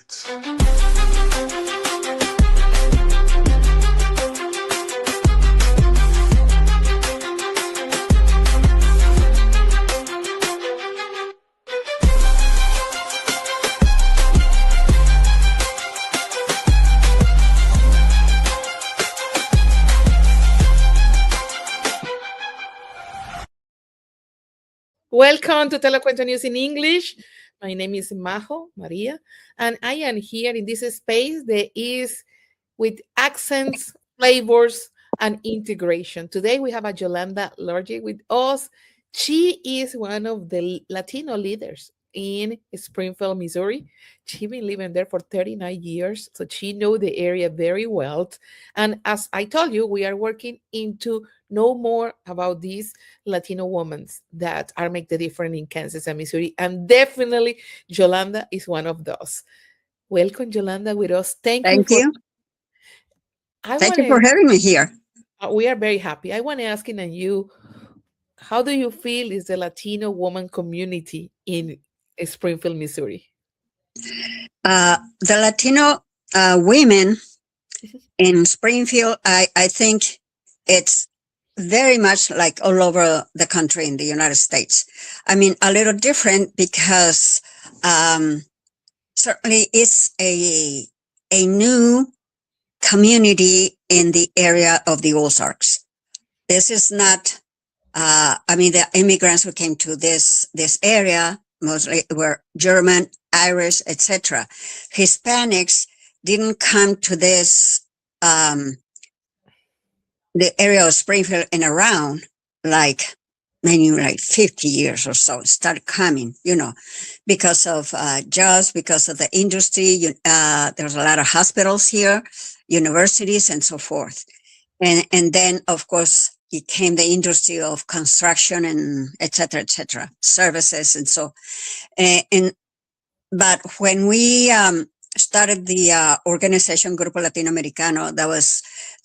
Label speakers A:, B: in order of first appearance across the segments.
A: Welcome to Telecuento News in English. My name is Maria, and I am here in this space that is with accents, flavors, and integration. Today we have a Yolanda Lorgy with us. She is one of the Latino leaders in Springfield, Missouri. She's been living there for 39 years, so she knows the area very well. And as I told you, we are working into know more about these Latino women that are make the difference in Kansas and Missouri. And definitely Yolanda is one of those. Welcome, Yolanda, with us.
B: Thank you. Thank you for having me here.
A: We are very happy. I want to ask you, how do you feel is the Latino woman community in Springfield, Missouri?
B: The Latino women in Springfield, I think it's very much like all over the country in the United States. I mean, a little different because certainly it's a new community in the area of the Ozarks. This is not, the immigrants who came to this area mostly were German, Irish, etc. Hispanics didn't come to this, the area of Springfield and around maybe 50 years or so, started coming, because of jobs, because of the industry. There's a lot of hospitals here, universities, and so forth. And then, of course, it came the industry of construction and et cetera, services. And so, but when we started the organization Grupo Latinoamericano, that was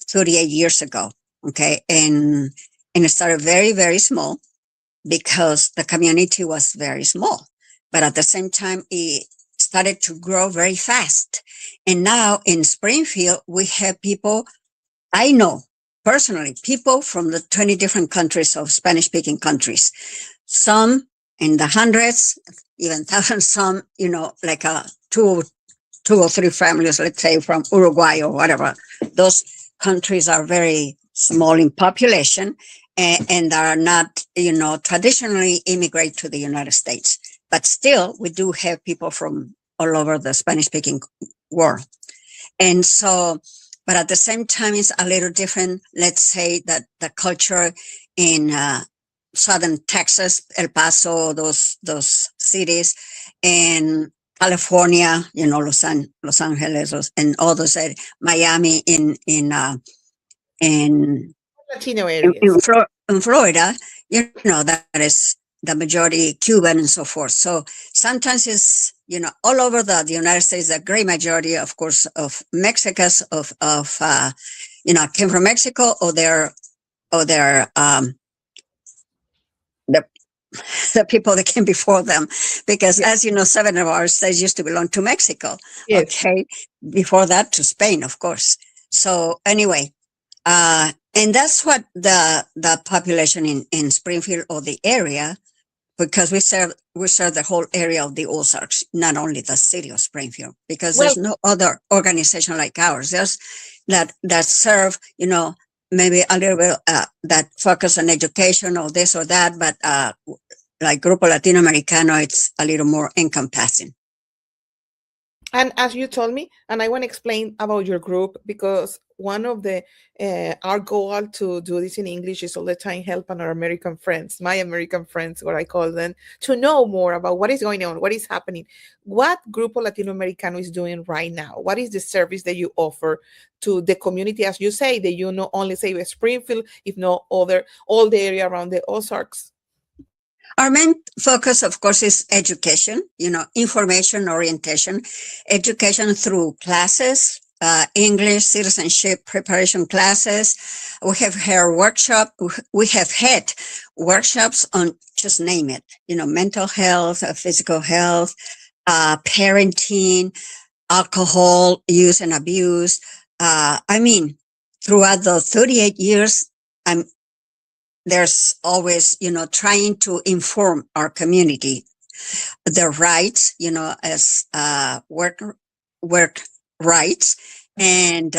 B: 38 years ago, okay? And it started very, very small because the community was very small. But at the same time, it started to grow very fast. And now in Springfield, we have people, I know personally, people from the 20 different countries of Spanish-speaking countries. Some in the hundreds, even thousands, some, like two or three families, let's say from Uruguay or whatever. Those countries are very small in population and are not, traditionally immigrate to the United States. But still, we do have people from all over the Spanish-speaking world. And so, but at the same time, it's a little different. Let's say that the culture in southern Texas, El Paso, those cities, and California, Los Angeles, and all those areas, Miami, in
A: Latino areas.
B: In Florida, that is the majority Cuban and so forth. So sometimes it's, all over the United States, the great majority, of course, of Mexicans came from Mexico or the people that came before them, because as you know, 7 of our states used to belong to Mexico. Yes. Okay. Before that to Spain, of course. So anyway, and that's what the population in Springfield or the area, because we serve the whole area of the Ozarks, not only the city of Springfield, because there's no other organization like ours. There's that serve, maybe a little bit that focus on education or this or that, but like Grupo Latinoamericano, it's a little more encompassing.
A: And as you told me, and I want to explain about your group, because one of the our goal to do this in English is all the time helping our American friends, my American friends, what I call them, to know more about what is going on, what is happening, what Grupo Latinoamericano is doing right now, what is the service that you offer to the community, as you say, that you not only say Springfield, if not all the area around the Ozarks.
B: Our main focus, of course, is education, information orientation, education through classes, English, citizenship preparation classes. We have we have had workshops on, just name it, mental health, physical health, parenting, alcohol use and abuse. I mean, throughout the 38 years, I'm there's always, trying to inform our community their rights, as work rights, and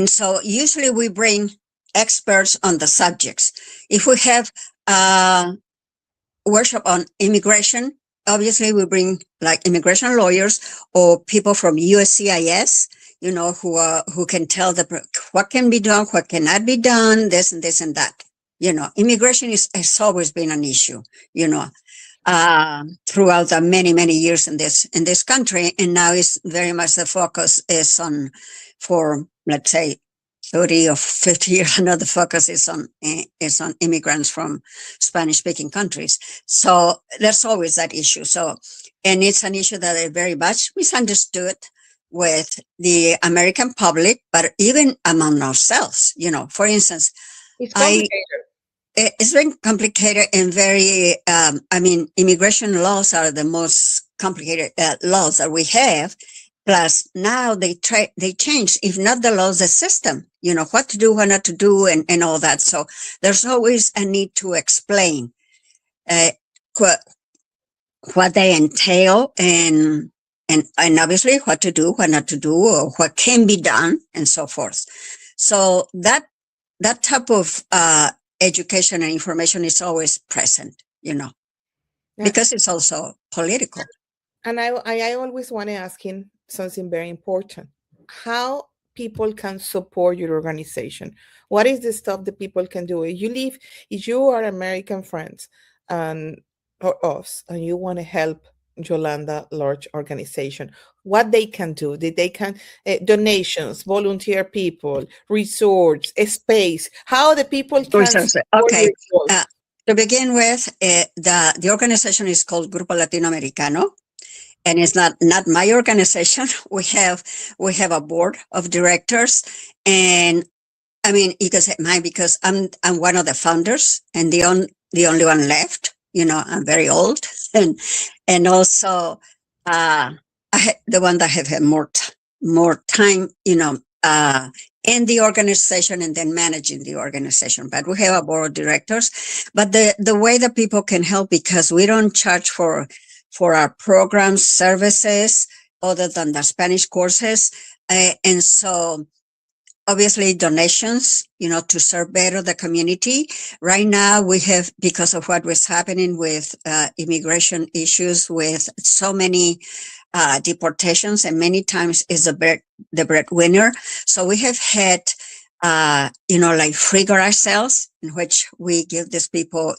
B: so usually we bring experts on the subjects. If we have workshop on immigration, obviously we bring like immigration lawyers or people from USCIS, who can tell what can be done, what cannot be done, this and this and that. Immigration has always been an issue, throughout the many years in this country, and now is very much the focus is on, for let's say 30 or 50 years. Another focus is on immigrants from Spanish speaking countries. So there's always that issue. So, and it's an issue that is very much misunderstood with the American public, but even among ourselves. For instance,
A: It's complicated.
B: It's very complicated and very, immigration laws are the most complicated laws that we have. Plus now they change, if not the laws, the system, what to do, what not to do, and all that. So there's always a need to explain what they entail, and obviously what to do, what not to do, or what can be done, and so forth. So that type of education and information is always present,
A: Yeah.
B: because it's also political.
A: And I always want to ask him something very important. How people can support your organization? What is the stuff that people can do? If you are American friends and or us, and you want to help Yolanda large organization, what they can do? They can donations, volunteer people, resorts, a space. How the people can
B: Resources.
A: support your
B: Okay.
A: cause?
B: To begin with, the organization is called Grupo Latino Americano, and it's not my organization. We have a board of directors, and I mean, you can say mine because I'm one of the founders and the only one left. I'm very old, and also the one that have had more time. In the organization and then managing the organization. But we have a board of directors. But the way that people can help, because we don't charge for our programs, services, other than the Spanish courses. And so obviously donations, to serve better the community. Right now we have, because of what was happening with immigration issues, with so many deportations, and many times is the breadwinner. So we have had, like free garage sales, in which we give these people,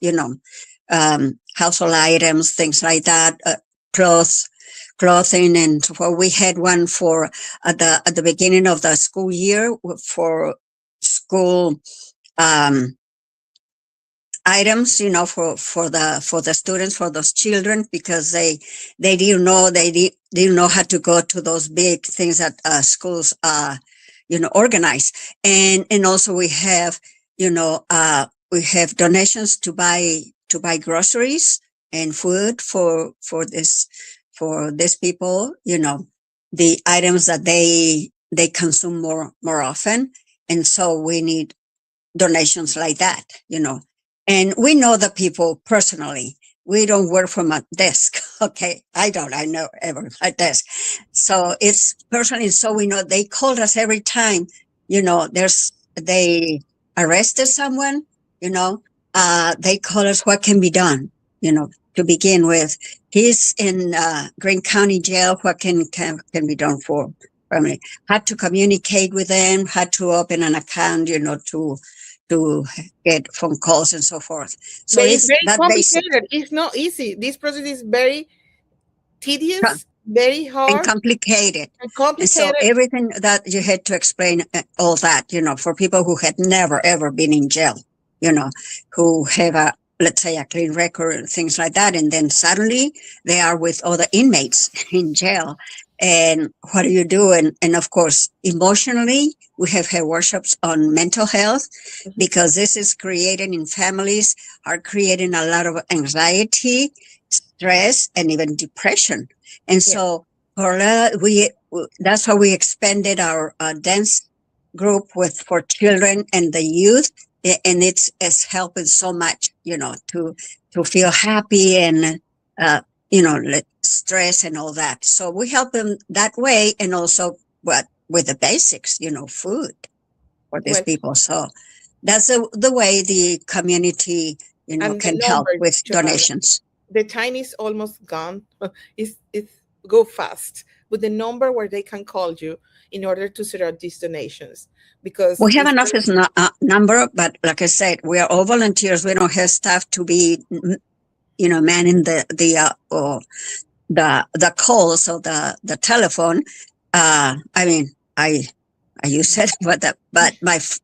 B: household items, things like that, clothing. And we had one for at the beginning of the school year for school items, for the students, for those children, because they didn't know how to go to those big things that schools organize. And also we have donations to buy groceries and food for these people, the items that they consume more often. And so we need donations like that, and we know the people personally. We don't work from a desk. Okay. I know ever a desk. So it's personally. So we know they called us every time, they arrested someone, they call us, what can be done, to begin with. He's in Greene County Jail. What can be done for family? How to communicate with them, how to open an account, to get phone calls and so forth. So
A: But it's
B: it's
A: very
B: that basic
A: complicated. It's not easy. This process is very tedious, very
B: and
A: hard,
B: complicated.
A: and
B: And so
A: complicated.
B: everything that you had to explain, all that, for people who had never, ever been in jail, who have let's say a clean record, things like that. And then suddenly they are with other inmates in jail. And what do you do? And of course, emotionally, we have had workshops on mental health, because this is creating in families, are creating a lot of anxiety, stress, and even depression. And
A: Yeah.
B: so Carla, that's why we expanded our dance group with for children and the youth, and it's helping so much, to feel happy and stress and all that. So we help them that way, and also what with the basics, food for these
A: Well,
B: people. So that's the way the community,
A: and the
B: can help
A: number,
B: with
A: Yolanda,
B: donations.
A: the time is almost gone. It's go fast with the number where they can call you in order to set up these donations because
B: We have
A: it's
B: an office number, but like I said, we are all volunteers. We don't have staff to be, manning the calls or the telephone. I mean, I use it, but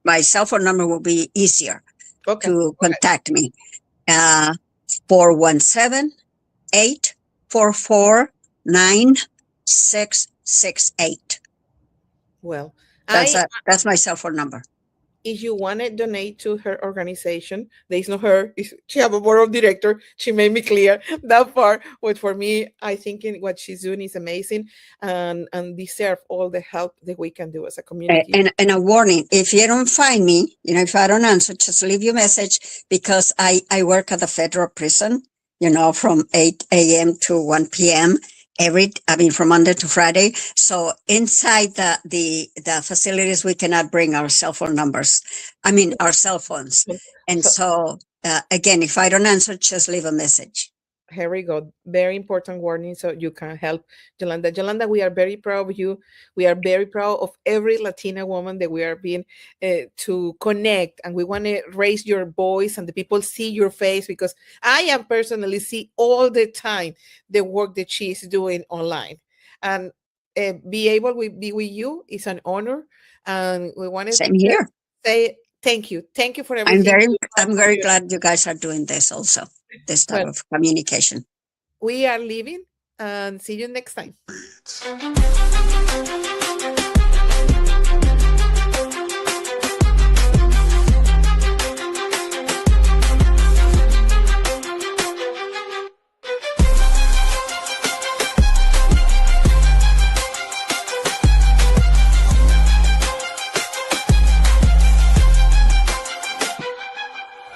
B: my cell phone number will be easier
A: okay.
B: to
A: Go ahead.
B: contact me. 417
A: Well,
B: That's
A: I
B: that's my cell phone number.
A: if you want to donate to her organization, there is no her. She have a board of director. She made me clear that part. But for me, I think what she's doing is amazing, and deserve all the help that we can do as a community.
B: And a warning: if you don't find me, if I don't answer, just leave your message, because I work at the federal prison, from 8 a.m. to 1 p.m. From Monday to Friday. So inside the facilities, we cannot bring our cell phone numbers. Our cell phones. And
A: So
B: so, again, if I don't answer, just leave a message.
A: here we go. Very important warning so you can help Yolanda. Yolanda, we are very proud of you. We are very proud of every Latina woman that we are being to connect, and we want to raise your voice and the people see your face because I am personally see all the time the work that she is doing online, and be able to be with you is an honor, and we want to
B: Same here.
A: say thank you. Thank you for
B: I'm
A: everything
B: very,
A: you have
B: I'm
A: for
B: very
A: your.
B: glad you guys are doing this also, this type
A: Well,
B: of communication.
A: we are leaving and see you next time.